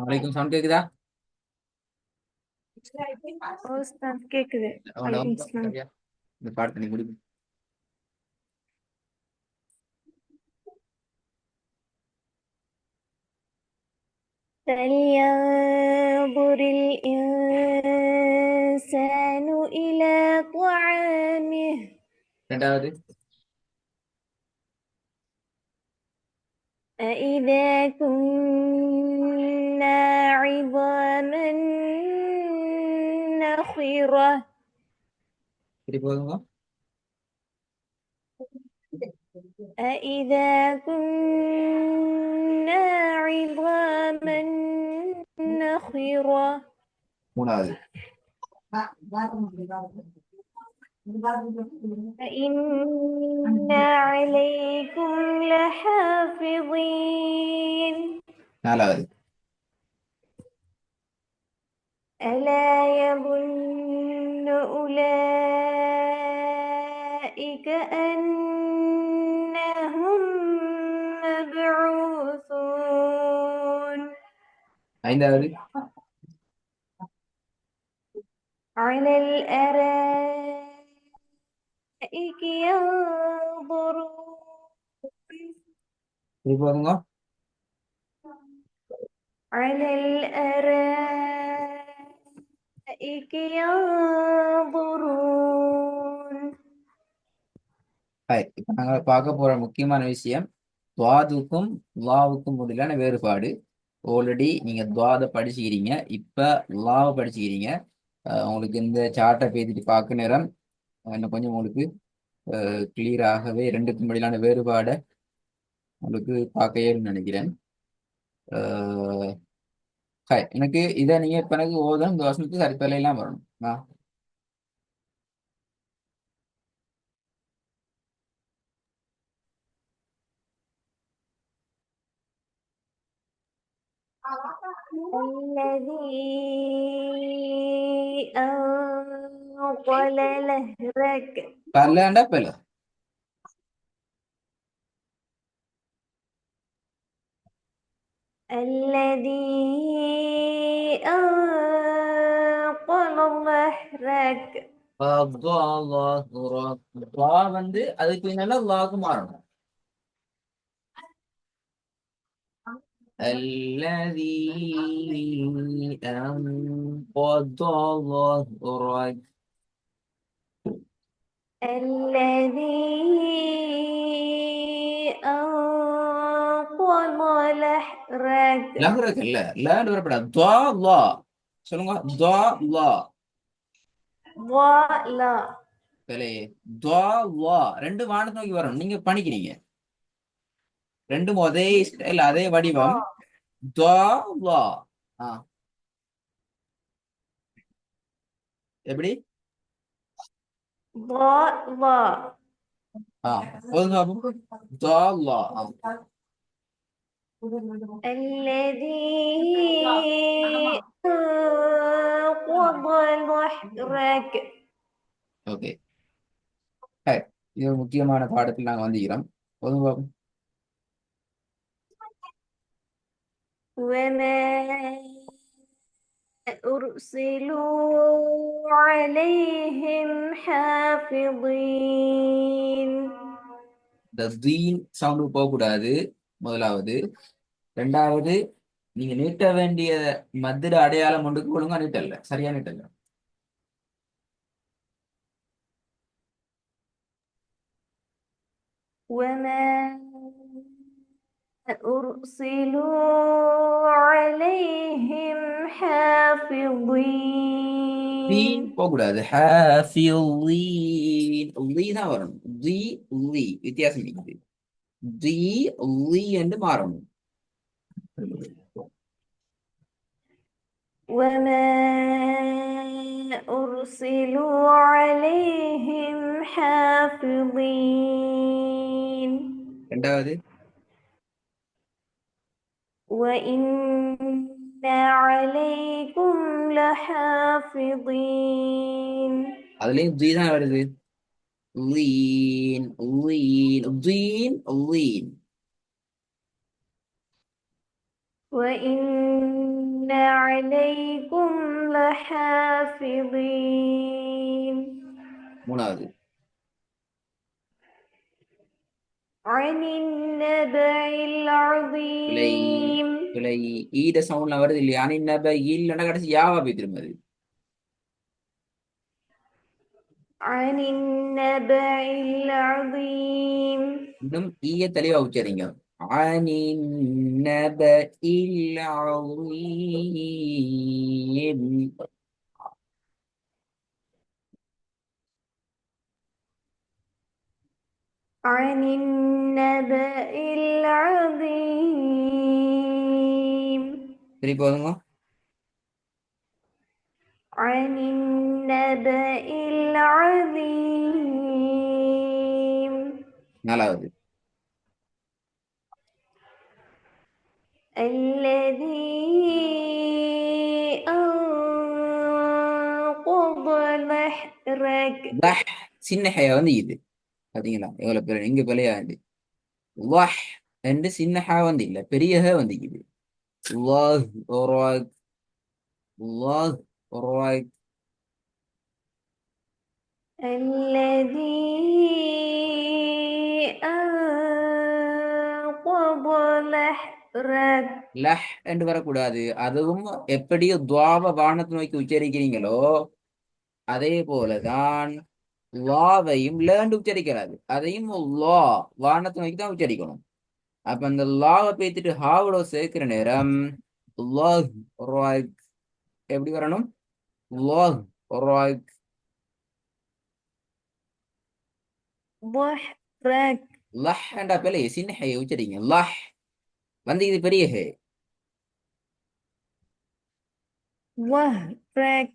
வலைக்கும் சவுண்ட் கேக்குதா? உஸ்தாத் கேக்குது. வலைக்கும் சலாம். சரியா இந்த பாடத்தை நீ முடிக்கும். فلينظر الإنسان إلى طعامه ரெண்டாவது أإذا كنا عظاما نخرة திருப்பி போதுங்க. أإذا كنا عظاما نخرة மூணாவது فإن عليكم لحافظين நாலாவது ألا يظن أولئك أنهم مبعوثون ஐந்தாவது على الأرائك ينظرون திருப்பி போதுங்க. على الأرائك ينظرون இப்ப நாங்க பார்க்க போற முக்கியமான விஷயம் துவாதுக்கும் லாவுக்கும் முடியலான வேறுபாடு. ஆல்ரெடி நீங்க துவாத படிச்சுக்கிறீங்க, இப்ப லாவை படிச்சுக்கிறீங்க. உங்களுக்கு இந்த சார்ட்டை பேசிட்டு பார்க்க நேரம் இன்னும் கொஞ்சம் உங்களுக்கு கிளியராகவே ரெண்டுக்கும் முடியலான வேறுபாடை உங்களுக்கு பார்க்கணும்னு நினைக்கிறேன். அஹ் எனக்கு இதை நீங்க இப்ப எனக்கு ஓதணும், இந்த வருஷத்துக்கு சரிப்பெல்லாம் வரணும். الذي أنقل ظهرك பல்லாண்டா பெல الذي أنقل ظهرك வந்து அதுக்கு பின்னால லாக்கு மாறணும். الذي أنقض ظهرك الذي أنقل ظهرك லஹ்ரக் இல்ல, லான்னு வரப்படாது. துவா லா சொல்லுங்க. துவா லா ضلا பிழையே. துவா லா ரெண்டு வானத்தை நோக்கி வரணும். நீங்க பண்ணிக்கிறீங்க ரெண்டும் அதே ஸ்டைல், அதே வடிவம். துவா லா ஆ எப்படி? ضلا ஆ போதுங்க பாப்போம். துவா லா الذي أنقض ظهرك ஓகே. இது ஒரு முக்கியமான பாடத்தில் நாங்க வந்துக்கிறோம். போதுங்க பாப்போம். وما أرسلوا عليهم حافظين இந்த தீன் சவுண்டு போகக்கூடாது முதலாவது. ரெண்டாவது, நீங்க நீட்ட வேண்டிய மத்திர அடையாளம் ஒன்றுக்கு ஒழுங்கா நீட்டல்ல, சரியா நீட்டல்ல. وما أرسلوا عليهم தீன் حافظين போகக்கூடாது. ஹாஃபிலீன் லீ தான் வரணும். தி லீ வித்தியாசம் இருக்குது. தி லீ என்று மாறணும். وما أرسلوا عليهم حافظين ரெண்டாவது, وإن عليكم لحافظين அதுலயும் தி தான் வருது. லீன் லீன் தீன் லீன் وإن عليكم لحافظين மூணாவது عن النبأ பிழை العظيم பிழை ஈட சவுண்ட்ல வருது இல்லையா அனி நப இல்லைன்னா கடைசி யாவா போய் திரும்புது عن النبأ العظيم இன்னும் ஈய தெளிவா உச்சரிங்க அனி நப இல்லீம் عن النبأ العظيم சரி போதுங்க عن النبأ العظيم நாலாவது الذي أنقض ظهرك லஹ் சின்ன ஹே வந்து இது பாத்தீங்களா எவ்வளவு பேர் எங்க பிழையா இது லஹ் என்று சின்ன ஹே வந்து இல்ல பெரிய ஹே வந்து இது லஹ் ராக் லஹ் ராக் الذي أنقض ظهرك லஹ் என்று வரக்கூடாது அதுவும் எப்படி துவாவ வானத்தை நோக்கி உச்சரிக்கிறீங்களோ அதே போலதான் லாவையும் லேண்டு உச்சரிக்கிறாது அதையும் லா வானத்தை நோக்கி தான் உச்சரிக்கணும் அப்ப அந்த லாவை பேத்துட்டு ஹாவோட சேர்க்கிற நேரம் லாஹ் ராக் எப்படி வரணும் லாஹ் ராக் ظهرك லஹ் என்ற பிள்ளை சின்ன ஹே உச்சரிங்க லஹ் வந்து இது பெரிய ஹே ظهرك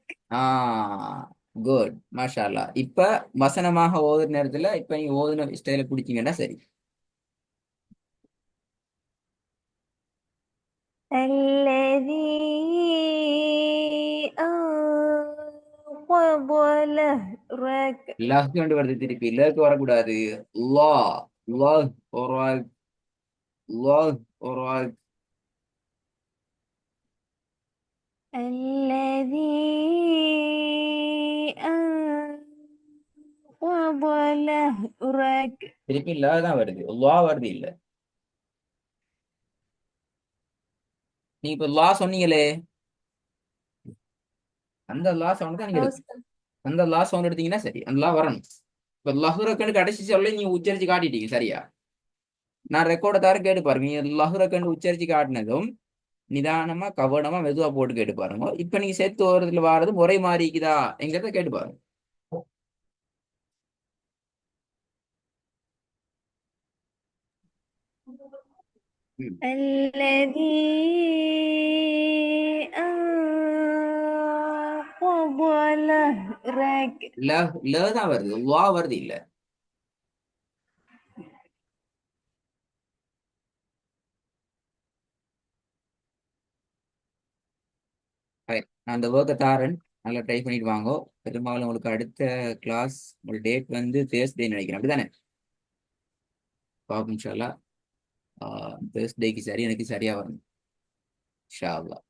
குட் மாஷா அல்லாஹ் இப்ப வசனமாக ஓதுற நேரத்துல இப்ப நீங்க ஓதுன ஸ்டைல பிடிச்சீங்கன்னா சரி الذي أنقض ظهرك லஹ் கொண்டு வருது திருப்பி லக்கு வரக்கூடாது லா லஹ் ராக் லஹ் ராக் الذي أنقض ظهرك திருப்பி லா தான் வருது லா வருது இல்ல நீ இப்ப லா சொன்னீங்களே அந்த லா சவுண்ட் தான் நீங்க எடுக்கணும் அந்த லா சவுண்ட் எடுத்தீங்கன்னா சரி அந்த லா வரணும் இப்ப லஹுரக்கண்டு கடைசி சொல்லி நீங்க உச்சரிச்சு காட்டிட்டீங்க சரியா நான் ரெக்கார்டை தவிர கேட்டு பாருங்க நீங்க லஹுரக்கண்டு உச்சரிச்சு காட்டினதும் நிதானமா கவனமா மெதுவா போட்டு கேட்டு பாருங்க இப்ப நீங்க சேர்த்து ஓரத்துல வாரது முறை மாறிக்குதா எங்கிறத கேட்டு பாருங்க ம். الذي أنقض ظهرك ல ல தான் வருது வா வருது இல்ல Right. நான் அந்த ஒர்க்கை தாரேன் நல்லா ட்ரை பண்ணிட்டு வாங்கோ பெரும்பாலும் உங்களுக்கு அடுத்த கிளாஸ் உங்களோட டேட் வந்து தேர்ஸ்டே நினைக்கிறேன் அப்படிதானே பாப்போம் இன்ஷா அல்லாஹ் தேர்ஸ்டேக்கு சரி எனக்கு சரியா வரணும் இன்ஷா அல்லாஹ்